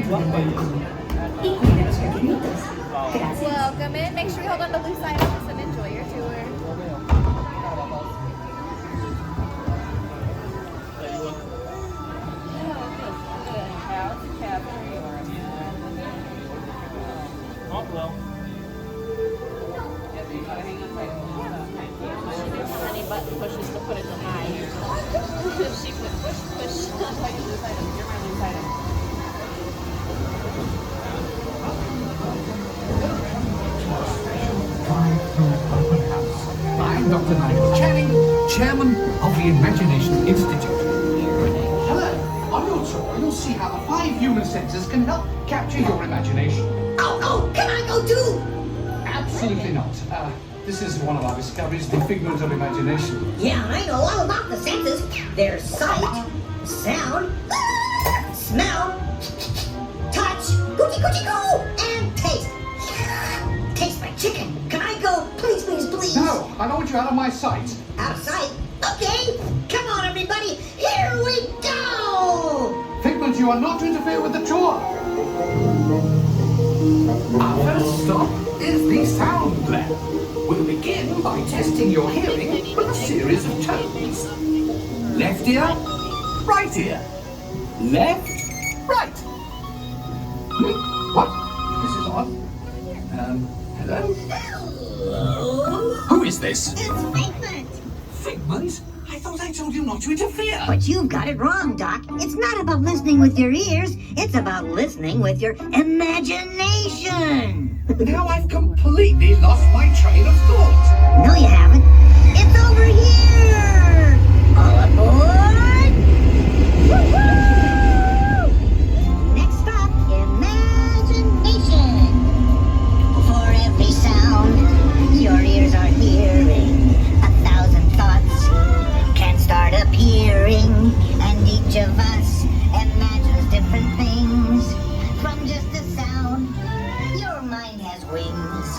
Y cuide los pequeñitos. Gracias. Welcome in. Make sure you hold on the blue side of this and enjoy your tour. Honey button pushes to put it to high. She put push. You're my loose item. I'm Dr. Nigel Channing, Chairman of the Imagination Institute. Hello. On your tour, you'll see how the 5 human senses can help capture your imagination. Oh, can I go too? Absolutely not. This is one of our discoveries, the figment of imagination. Yeah, I know all about the senses. There's sight, sound, smell, touch, coochie coochie coo, and taste. Taste my chicken. Can I go? Please, please, please. No, I don't want you out of my sight. Out of sight? Okay. Come on, everybody. Here we go. Figment, you are not to interfere with the tour. Our first stop is the sound lab. We'll begin by testing your hearing with a series of tones. Left ear, right ear. Left, right. What? This is odd. Hello? Who is this? It's Figment. Figment? I thought I told you not to interfere. But you've got it wrong, Doc. It's not about listening with your ears. It's about listening with your imagination. Now I've completely lost my train of thought. No, you haven't. It's over here. All aboard. Woo-hoo! Next stop, imagination. For every sound your ears are hearing, 1,000 thoughts can start appearing, and each of us imagines different things from just a sound. Your mind has wings.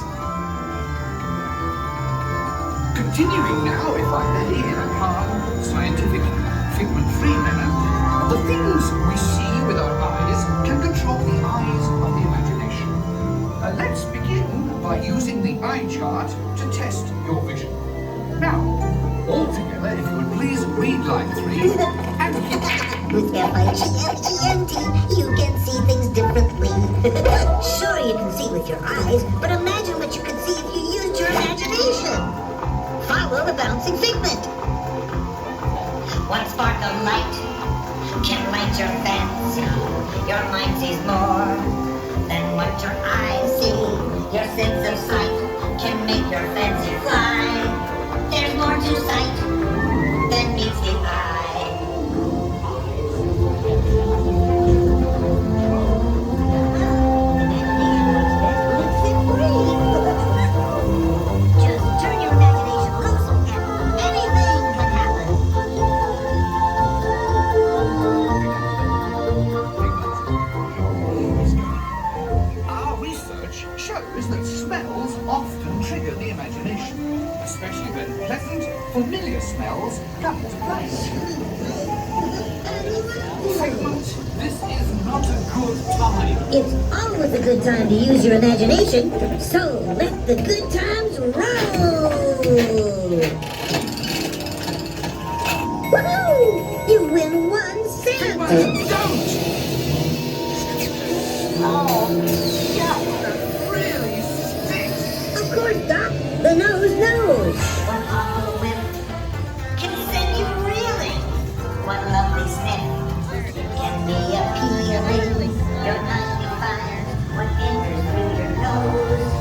Continuing now, if I may, in a calm, scientific, figment-free manner, the things we see with our eyes can control the eyes of the imagination. Let's begin by using the eye chart to test your vision. Now, all together, if you would please read line 3 and With F-I-G-M-E-N-T, you can see things differently. Sure, you can see with your eyes, but imagine what you could see if you used your imagination. Follow the bouncing figment. One spark of light can light your fancy. Your mind sees more than what your eyes see. Your sense of sight can make your fancy fly. There's more to sight than meets the eye. Just turn your imagination loose and anything can happen. Our research shows that smells often trigger the imagination, especially when pleasant, familiar smells come into play. Figment, this is not a good time. It's always a good time to use your imagination, so let the good times roll! Woohoo! You win 1 cent! Don't! Oh, yeah, that really stinks. Of course, Doc, the nose knows. One awful whiff can send you reeling. One lovely sniff can be appealing. Your ugly fire, what enters through your nose.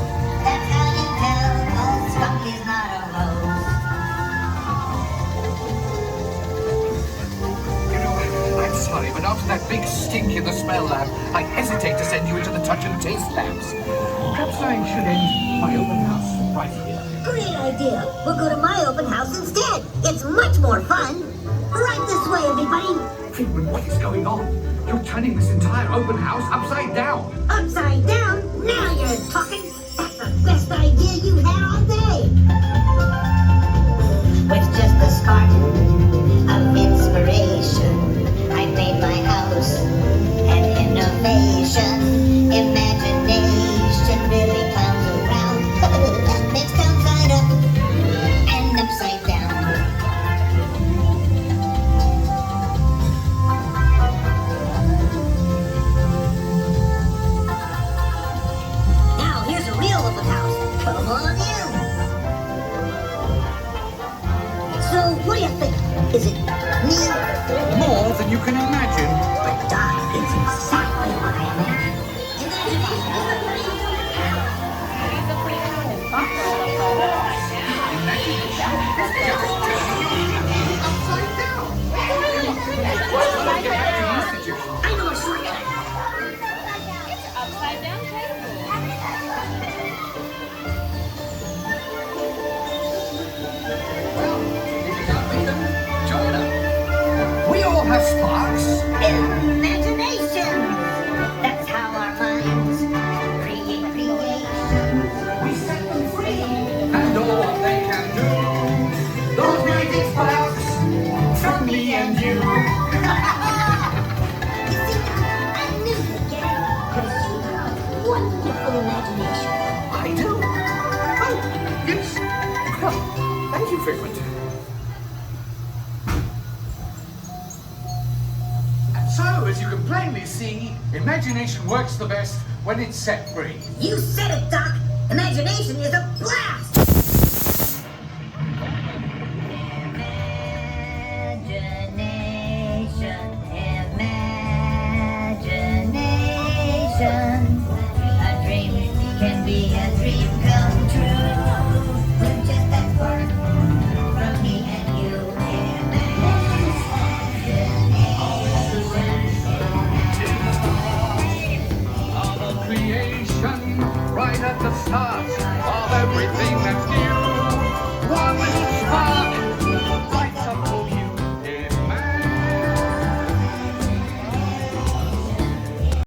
That's how you tell a skunk is not a rose. You know, I'm sorry, but after that big stink in the smell lab, I hesitate to send you into the touch and taste labs. Perhaps I should end my open house right here. Great idea. We'll go to my open house instead. It's much more fun. Right this way, everybody. Figment, what is going on? You're turning this entire open house upside down. Upside down? Now you're talking. That's the best idea you had all day. With just a spark of inspiration, I made my house an innovation. Me? More than you can imagine. But Doc, it's exactly what I imagined. Upside down. I know a shortcut. Upside down table. Well, if you can't beat them, join them. We all have sparks. Imagination! That's how our minds create creation. We set them free. And all they can do. Those magic sparks from me and you. You see, I knew you'd get it, because you have a wonderful imagination. I do. Oh, yes. Well, thank you, Figment. So, as you can plainly see, imagination works the best when it's set free. You said it, Doc. Imagination is a blast!